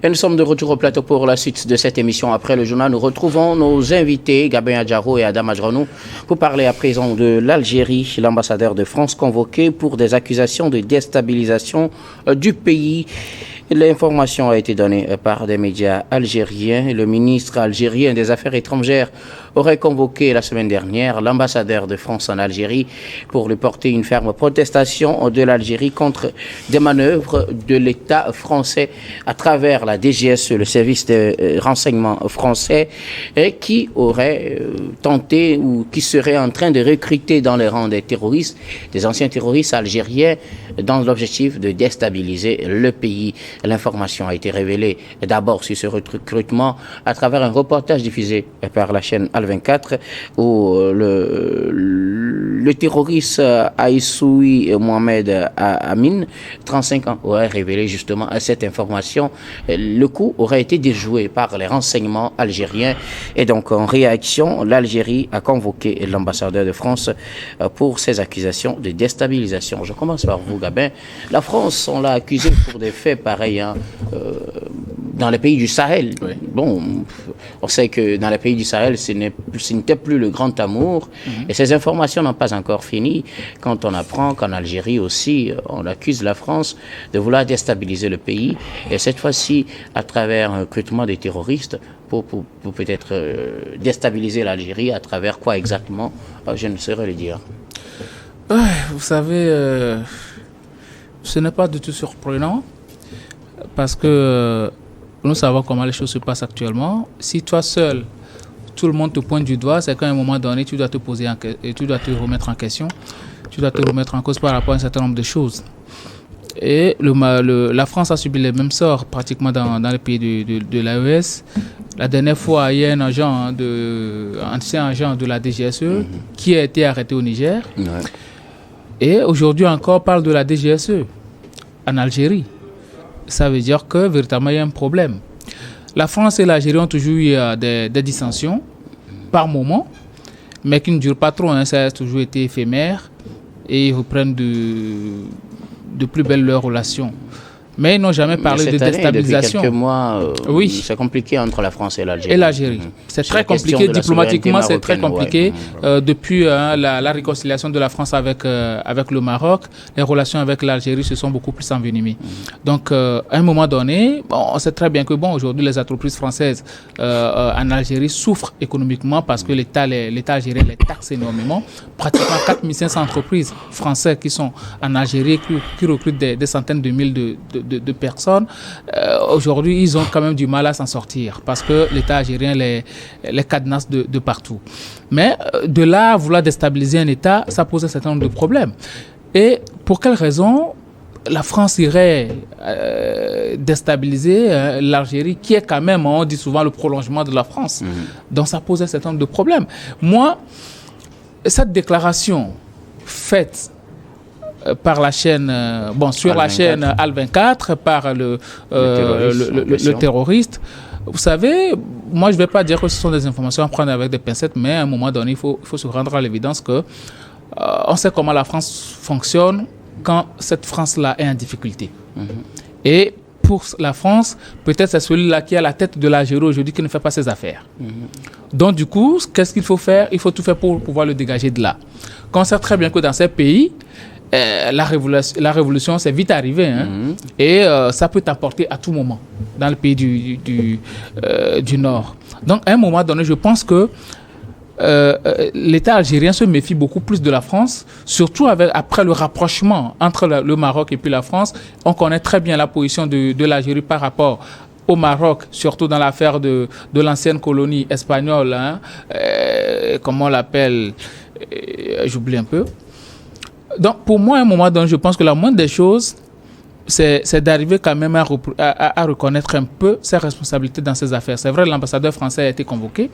Et nous sommes de retour au plateau pour la suite de cette émission. Après le journal, nous retrouvons nos invités, Gabin Adjaro et Adam Adjranou, pour parler à présent de l'Algérie, l'ambassadeur de France convoqué pour des accusations de déstabilisation du pays. L'information a été donnée par des médias algériens. Le ministre algérien des Affaires étrangères aurait convoqué la semaine dernière l'ambassadeur de France en Algérie pour lui porter une ferme protestation de l'Algérie contre des manœuvres de l'État français à travers la DGSE, le service de renseignement français, qui aurait tenté ou qui serait en train de recruter dans les rangs des terroristes, des anciens terroristes algériens, dans l'objectif de déstabiliser le pays. L'information a été révélée d'abord sur ce recrutement à travers un reportage diffusé par la chaîne Al24 où le terroriste Aïssoui Mohamed Amin, 35 ans, aurait révélé justement cette information. Le coup aurait été déjoué par les renseignements algériens et donc en réaction, l'Algérie a convoqué l'ambassadeur de France pour ces accusations de déstabilisation. Je commence par vous, Gabin. La France, on l'a accusé pour des faits pareils dans les pays du Sahel. Oui. Bon, on sait que dans les pays du Sahel, ce n'était plus le grand amour. Et ces informations n'ont pas encore fini quand on apprend qu'en Algérie aussi, on accuse la France de vouloir déstabiliser le pays. Et cette fois-ci, à travers un recrutement des terroristes, pour peut-être déstabiliser l'Algérie, à travers quoi exactement, je ne saurais le dire. Vous savez, ce n'est pas du tout surprenant parce que nous savons comment les choses se passent actuellement. Si toi seul, tout le monde te pointe du doigt, c'est qu'à un moment donné, tu dois te poser et tu dois te remettre en question, tu dois te remettre en cause par rapport à un certain nombre de choses. Et la France a subi les mêmes sorts pratiquement dans les pays de l'AES. La dernière fois, il y a un ancien agent de la DGSE qui a été arrêté au Niger. Ouais. Et aujourd'hui encore, parle de la DGSE en Algérie. Ça veut dire que véritablement, il y a un problème. La France et l'Algérie ont toujours eu des dissensions par moment, mais qui ne durent pas trop. Ça a toujours été éphémère et ils reprennent de plus belles leurs relations. Mais ils n'ont jamais parlé de déstabilisation. Depuis quelques mois, oui. C'est compliqué entre la France et l'Algérie. C'est très compliqué. Diplomatiquement, c'est très compliqué. Ouais. Depuis la réconciliation de la France avec le Maroc, les relations avec l'Algérie se sont beaucoup plus envenimées. Donc, à un moment donné, on sait très bien que aujourd'hui, les entreprises françaises en Algérie souffrent économiquement parce que l'État algérien les taxe énormément. Pratiquement 4500 entreprises françaises qui sont en Algérie, qui recrutent des centaines de milliers de personnes, aujourd'hui, ils ont quand même du mal à s'en sortir parce que l'État algérien les cadenasse de partout. Mais de là à vouloir déstabiliser un État, ça pose un certain nombre de problèmes. Et pour quelles raisons la France irait déstabiliser l'Algérie, qui est quand même, on dit souvent, le prolongement de la France. Donc ça pose un certain nombre de problèmes. Moi, cette déclaration faite par la chaîne, sur la chaîne Al24, par le terroriste. Vous savez, moi je ne vais pas dire que ce sont des informations à prendre avec des pincettes, mais à un moment donné, il faut se rendre à l'évidence que on sait comment la France fonctionne quand cette France-là est en difficulté. Et pour la France, peut-être c'est celui-là qui est à la tête de l'Algérie aujourd'hui qui ne fait pas ses affaires. Donc du coup, qu'est-ce qu'il faut faire? Il faut tout faire pour pouvoir le dégager de là. Quand on sait très bien que dans ces pays, la révolution, c'est vite arrivé. Et ça peut t'apporter à tout moment dans le pays du Nord. Donc, à un moment donné, je pense que l'État algérien se méfie beaucoup plus de la France, surtout après le rapprochement entre le Maroc et puis la France. On connaît très bien la position de l'Algérie par rapport au Maroc, surtout dans l'affaire de l'ancienne colonie espagnole. Comment on l'appelle? J'oublie un peu. Donc, pour moi, à un moment donné, je pense que la moindre des choses, c'est d'arriver quand même à reconnaître un peu ses responsabilités dans ces affaires. C'est vrai, l'ambassadeur français a été convoqué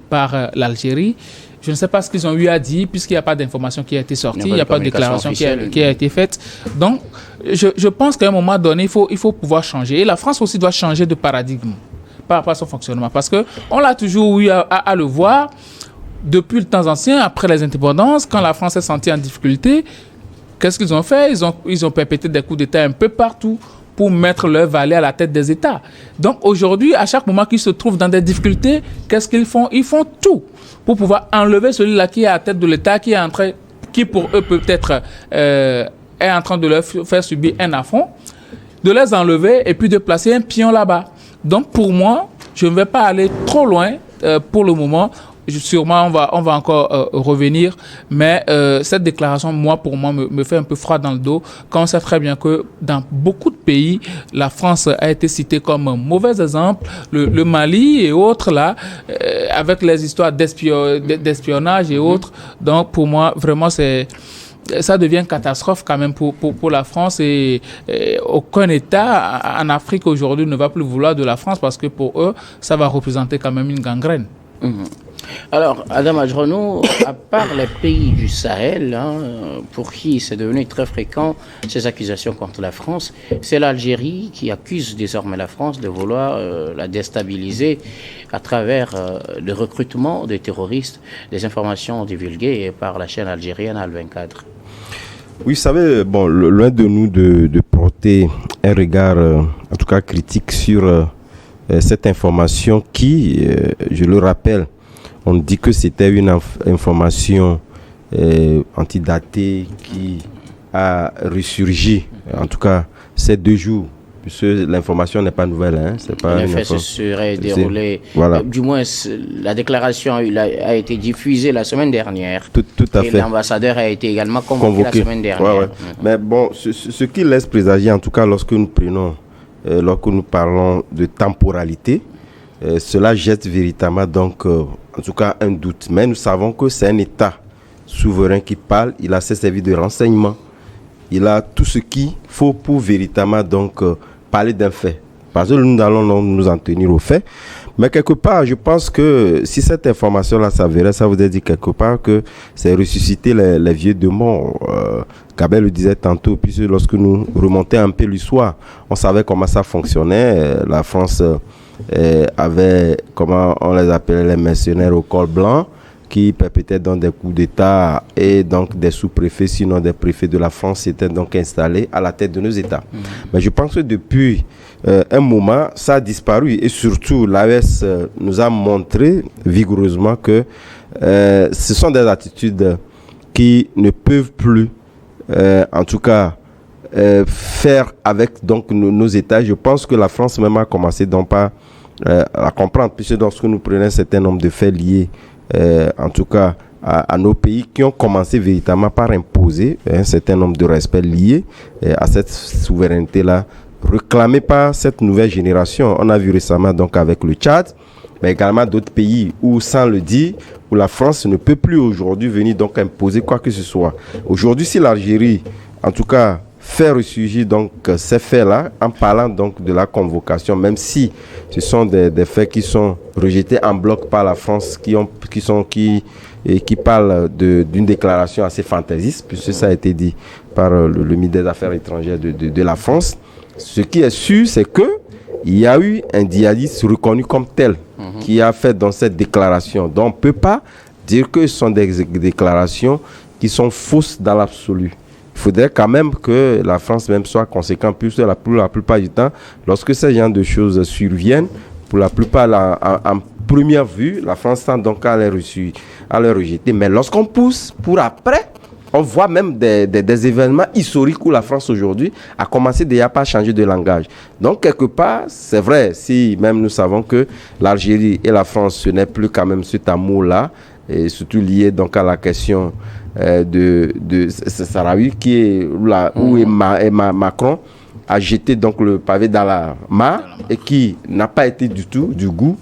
par l'Algérie. Je ne sais pas ce qu'ils ont eu à dire, puisqu'il n'y a pas d'information qui a été sortie, il n'y a pas de déclaration qui a été faite. Donc, je pense qu'à un moment donné, il faut pouvoir changer. Et la France aussi doit changer de paradigme par rapport à son fonctionnement. Parce qu'on l'a toujours eu à le voir. Depuis le temps ancien, après les indépendances, quand la France est sentie en difficulté, qu'est-ce qu'ils ont fait? Ils ont perpétré des coups d'État un peu partout pour mettre leur valet à la tête des États. Donc aujourd'hui, à chaque moment qu'ils se trouvent dans des difficultés, qu'est-ce qu'ils font? Ils font tout pour pouvoir enlever celui-là qui est à la tête de l'État, qui pour eux peut-être est en train de leur faire subir un affront, de les enlever et puis de placer un pion là-bas. Donc pour moi, je ne vais pas aller trop loin pour le moment. Sûrement, on va encore revenir, mais cette déclaration, pour moi, me fait un peu froid dans le dos, quand on sait très bien que dans beaucoup de pays, la France a été citée comme un mauvais exemple, le Mali et autres là, avec les histoires d'espionnage et autres. Donc, pour moi, vraiment, ça devient une catastrophe quand même pour la France et aucun État en Afrique aujourd'hui ne va plus vouloir de la France parce que pour eux, ça va représenter quand même une gangrène. Alors, Adam Adjrono, à part les pays du Sahel, pour qui c'est devenu très fréquent ces accusations contre la France, c'est l'Algérie qui accuse désormais la France de vouloir la déstabiliser à travers le recrutement de terroristes, des informations divulguées par la chaîne algérienne Al-24. Oui, vous savez, loin de nous de porter un regard, en tout cas critique, sur cette information qui, je le rappelle, on dit que c'était une information antidatée qui a ressurgi, en tout cas ces 2 jours, puisque l'information n'est pas nouvelle. C'est pas en effet, ce serait déroulé, voilà. Du moins la déclaration a été diffusée la semaine dernière. Tout à fait. Et l'ambassadeur a été également convoqué la semaine dernière. Ouais. Mais bon, ce qui laisse présager, en tout cas lorsque nous parlons de temporalité, cela jette véritablement donc en tout cas un doute. Mais nous savons que c'est un État souverain qui parle, il a ses services de renseignement, il a tout ce qu'il faut pour véritablement donc parler d'un fait. Parce que nous allons nous en tenir au fait. Mais quelque part, je pense que si cette information-là s'avérait, ça voudrait dire quelque part que c'est ressusciter les vieux démons. Gabel le disait tantôt, puisque lorsque nous remontions un peu l'histoire, on savait comment ça fonctionnait. La France avait, comment on les appelait, les mercenaires au col blanc, qui perpétraient donc des coups d'État, et donc des sous-préfets, sinon des préfets de la France étaient donc installés à la tête de nos États. Mais je pense que depuis un moment, ça a disparu, et surtout l'AES nous a montré vigoureusement que ce sont des attitudes qui ne peuvent plus, en tout cas, faire avec donc nos États. Je pense que la France même a commencé donc à comprendre, puisque lorsque nous prenons un certain nombre de faits liés en tout cas à nos pays qui ont commencé véritablement par imposer un certain nombre de respects liés à cette souveraineté-là, réclamée par cette nouvelle génération. On a vu récemment donc avec le Tchad, mais également d'autres pays où, sans le dire, où la France ne peut plus aujourd'hui venir donc imposer quoi que ce soit. Aujourd'hui, si l'Algérie, en tout cas, fait ressurgir donc ces faits-là en parlant donc de la convocation, même si ce sont des faits qui sont rejetés en bloc par la France, qui parlent d'une déclaration assez fantaisiste, puisque ça a été dit par le ministre des Affaires étrangères de la France. Ce qui est sûr, c'est que il y a eu un djihadiste reconnu comme tel qui a fait dans cette déclaration. Donc on ne peut pas dire que ce sont des déclarations qui sont fausses dans l'absolu. Il faudrait quand même que la France même soit conséquente, puisque la plupart du temps, lorsque ce genre de choses surviennent, pour la plupart, en première vue, la France tend donc à les rejeter. Mais lorsqu'on pousse pour après, on voit même des événements historiques où la France aujourd'hui a commencé déjà par changer de langage. Donc quelque part, c'est vrai, si même nous savons que l'Algérie et la France, ce n'est plus quand même cet amour-là, et surtout lié donc à la question de Sahraoui, qui est là où Macron a jeté donc le pavé dans la mare et qui n'a pas été du tout du goût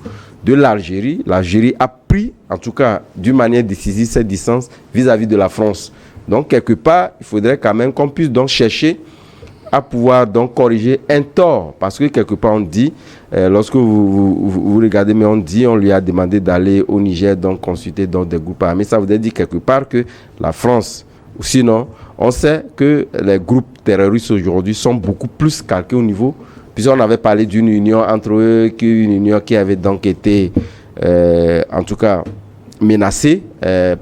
de l'Algérie. L'Algérie a pris, en tout cas d'une manière décisive, cette distance vis-à-vis de la France. Donc quelque part, il faudrait quand même qu'on puisse donc chercher à pouvoir donc corriger un tort, parce que quelque part on dit, lorsque vous regardez, mais on lui a demandé d'aller au Niger donc consulter donc des groupes armés. Ça voudrait dire quelque part que la France, ou sinon on sait que les groupes terroristes aujourd'hui sont beaucoup plus calqués au niveau, puisqu'on avait parlé d'une union entre eux, une union qui avait donc été en tout cas menacés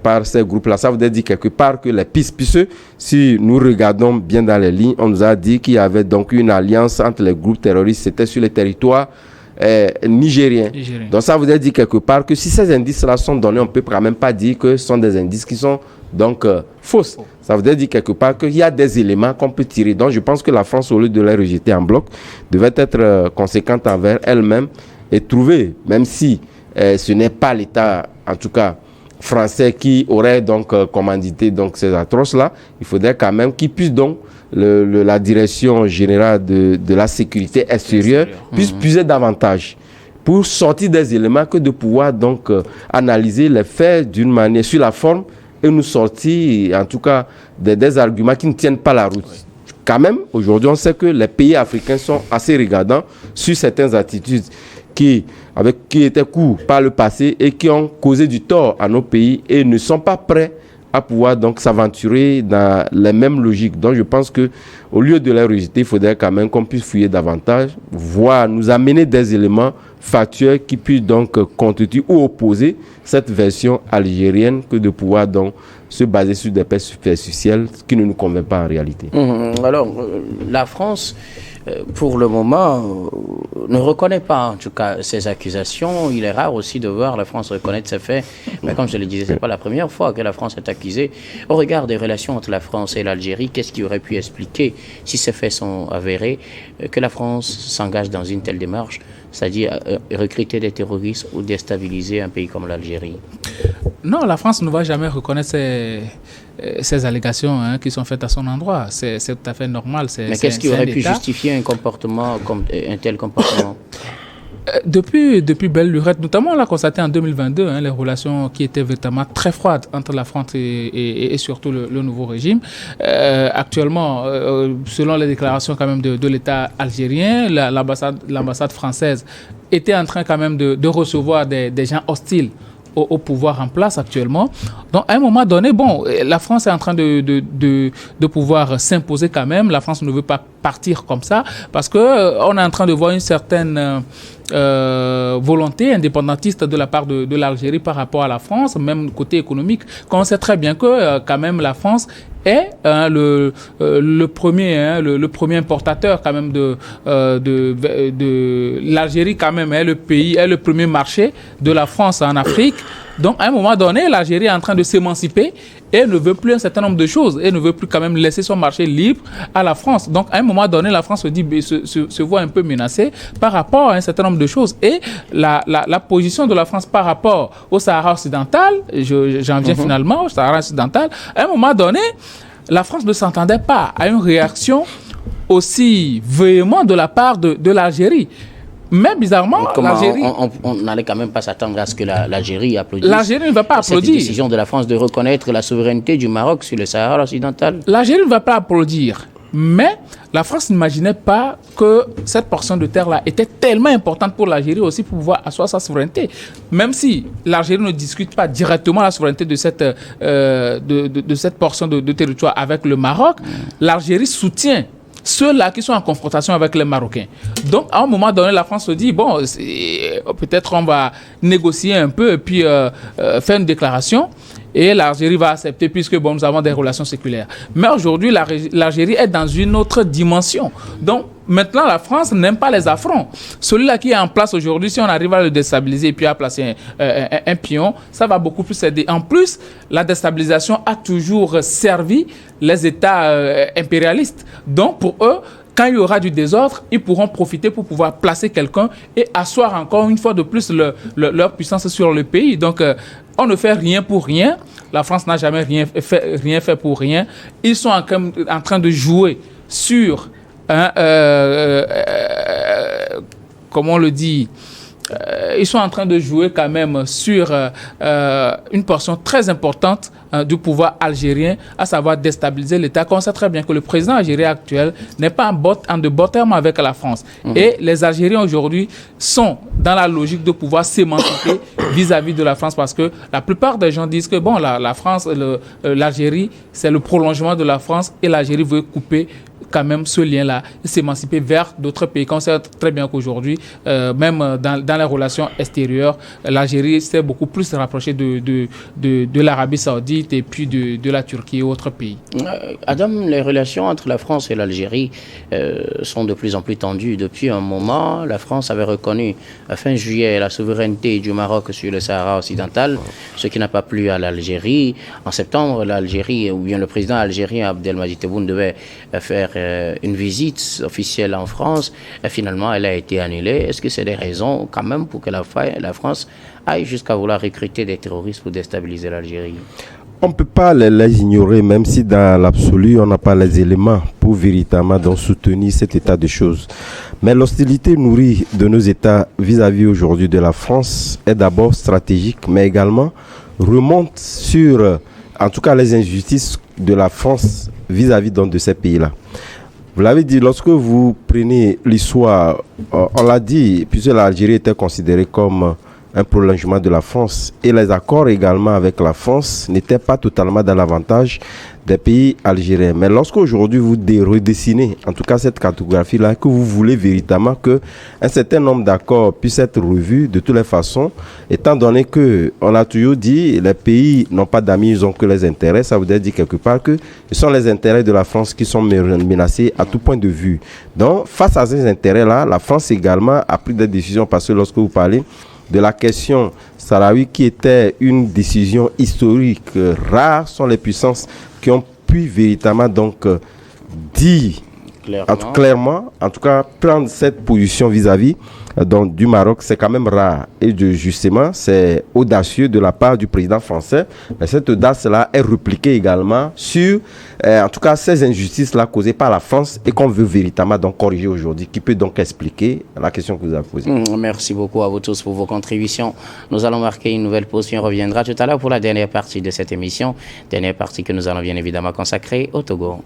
par ces groupes-là. Ça veut dire quelque part que les pistes, puisque si nous regardons bien dans les lignes, on nous a dit qu'il y avait donc une alliance entre les groupes terroristes, c'était sur les territoires nigériens. Donc ça veut dire quelque part que si ces indices-là sont donnés, on ne peut quand même pas dire que ce sont des indices qui sont donc fausses. Ça veut dire quelque part qu'il y a des éléments qu'on peut tirer. Donc je pense que la France, au lieu de les rejeter en bloc, devait être conséquente envers elle-même et trouver, même si ce n'est pas l'État, en tout cas français, qui aurait donc commandité donc ces atroces-là, il faudrait quand même qu'ils puissent donc la direction générale de la sécurité extérieure puisse puiser davantage pour sortir des éléments que de pouvoir donc analyser les faits d'une manière sur la forme et nous sortir en tout cas des arguments qui ne tiennent pas la route. Quand même, aujourd'hui, on sait que les pays africains sont assez regardants sur certaines attitudes qui étaient courtes par le passé et qui ont causé du tort à nos pays et ne sont pas prêts à pouvoir donc s'aventurer dans les mêmes logiques. Donc je pense que au lieu de les rejeter, il faudrait quand même qu'on puisse fouiller davantage, voire nous amener des éléments factuels qui puissent donc constituer ou opposer cette version algérienne que de pouvoir donc se baser sur des faits superficiels qui ne nous conviennent pas en réalité. Alors, la France, pour le moment, ne reconnaît pas en tout cas ces accusations. Il est rare aussi de voir la France reconnaître ces faits. Mais comme je le disais, ce n'est pas la première fois que la France est accusée. Au regard des relations entre la France et l'Algérie, qu'est-ce qui aurait pu expliquer, si ces faits sont avérés, que la France s'engage dans une telle démarche, c'est-à-dire recruter des terroristes ou déstabiliser un pays comme l'Algérie? Non, la France ne va jamais reconnaître ces allégations qui sont faites à son endroit. C'est tout à fait normal. Mais qu'est-ce qui aurait pu justifier un comportement comme un tel comportement? Depuis belle lurette, notamment on l'a constaté en 2022, les relations qui étaient véritablement très froides entre la France et surtout le nouveau régime. Actuellement, selon les déclarations quand même de l'État algérien, l'ambassade française était en train quand même de recevoir des gens hostiles au pouvoir en place actuellement. Donc, à un moment donné, bon, la France est en train de pouvoir s'imposer quand même. La France ne veut pas partir comme ça parce qu'on est en train de voir une certaine volonté indépendantiste de la part de l'Algérie par rapport à la France, même côté économique. Quand on sait très bien que quand même la France est le premier importateur quand même de l'Algérie quand même est le premier marché de la France en Afrique. Donc à un moment donné, l'Algérie est en train de s'émanciper et ne veut plus un certain nombre de choses et ne veut plus quand même laisser son marché libre à la France. Donc à un moment donné, la France se voit un peu menacée par rapport à un certain nombre de choses. Et la position de la France par rapport au Sahara occidental, j'en viens finalement au Sahara occidental, à un moment donné, la France ne s'entendait pas à une réaction aussi véhémente de la part de l'Algérie. Mais bizarrement, l'Algérie... On n'allait quand même pas s'attendre à ce que l'Algérie applaudisse. L'Algérie ne va pas applaudir. Cette décision de la France de reconnaître la souveraineté du Maroc sur le Sahara occidental. L'Algérie ne va pas applaudir. Mais la France n'imaginait pas que cette portion de terre-là était tellement importante pour l'Algérie aussi pour pouvoir asseoir sa souveraineté. Même si l'Algérie ne discute pas directement la souveraineté de cette portion de territoire avec le Maroc, l'Algérie soutient ceux-là qui sont en confrontation avec les Marocains. Donc, à un moment donné, la France se dit, bon, peut-être on va négocier un peu et puis faire une déclaration. Et l'Algérie va accepter puisque bon, nous avons des relations séculaires. Mais aujourd'hui, l'Algérie est dans une autre dimension. Donc, maintenant, la France n'aime pas les affronts. Celui-là qui est en place aujourd'hui, si on arrive à le déstabiliser et puis à placer un pion, ça va beaucoup plus aider. En plus, la déstabilisation a toujours servi les États impérialistes. Donc, pour eux, quand il y aura du désordre, ils pourront profiter pour pouvoir placer quelqu'un et asseoir encore une fois de plus leur puissance sur le pays. Donc, on ne fait rien pour rien. La France n'a jamais rien fait pour rien. Ils sont en train de jouer sur, comment on le dit, ils sont en train de jouer quand même sur une portion très importante du pouvoir algérien, à savoir déstabiliser l'État. On sait très bien que le président algérien actuel n'est pas en de bons termes avec la France. Et les Algériens aujourd'hui sont dans la logique de pouvoir s'émanciper vis-à-vis de la France, parce que la plupart des gens disent que bon, la France, l'Algérie, c'est le prolongement de la France et l'Algérie veut couper quand même ce lien-là, s'émanciper vers d'autres pays. On sait très bien qu'aujourd'hui, même dans les relations extérieures, l'Algérie s'est beaucoup plus rapprochée de l'Arabie Saoudite et puis de la Turquie et autres pays. Adam, les relations entre la France et l'Algérie sont de plus en plus tendues. Depuis un moment, la France avait reconnu fin juillet la souveraineté du Maroc sur le Sahara occidental, ce qui n'a pas plu à l'Algérie. En septembre, l'Algérie, ou bien le président algérien Abdelmadjid Tebboune devait faire une visite officielle en France. Et finalement, elle a été annulée. Est-ce que c'est des raisons quand même pour que la France aille jusqu'à vouloir recruter des terroristes pour déstabiliser l'Algérie? On ne peut pas les ignorer, même si dans l'absolu, on n'a pas les éléments pour véritablement donc soutenir cet état de choses. Mais l'hostilité nourrie de nos États vis-à-vis aujourd'hui de la France est d'abord stratégique, mais également remonte sur, en tout cas, les injustices de la France vis-à-vis donc de ces pays-là. Vous l'avez dit, lorsque vous prenez l'histoire, on l'a dit, puisque l'Algérie était considérée comme un prolongement de la France, et les accords également avec la France n'étaient pas totalement dans l'avantage des pays algériens. Mais lorsqu'aujourd'hui vous redessinez, en tout cas cette cartographie-là, que vous voulez véritablement qu'un certain nombre d'accords puissent être revus de toutes les façons, étant donné que on a toujours dit les pays n'ont pas d'amis, ils ont que les intérêts, ça veut dire quelque part que ce sont les intérêts de la France qui sont menacés à tout point de vue. Donc face à ces intérêts-là, la France également a pris des décisions, parce que lorsque vous parlez de la question sahraoui, qui était une décision historique, rares sont les puissances qui ont pu véritablement donc dire clairement, en tout cas prendre cette position vis-à-vis donc, du Maroc. C'est quand même rare, et justement c'est audacieux de la part du président français. Mais cette audace-là est répliquée également sur en tout cas ces injustices-là causées par la France et qu'on veut véritablement donc corriger aujourd'hui, qui peut donc expliquer la question que vous avez posée. Merci beaucoup à vous tous pour vos contributions. Nous allons marquer une nouvelle pause, puis on reviendra tout à l'heure pour la dernière partie de cette émission, dernière partie que nous allons bien évidemment consacrer au Togo.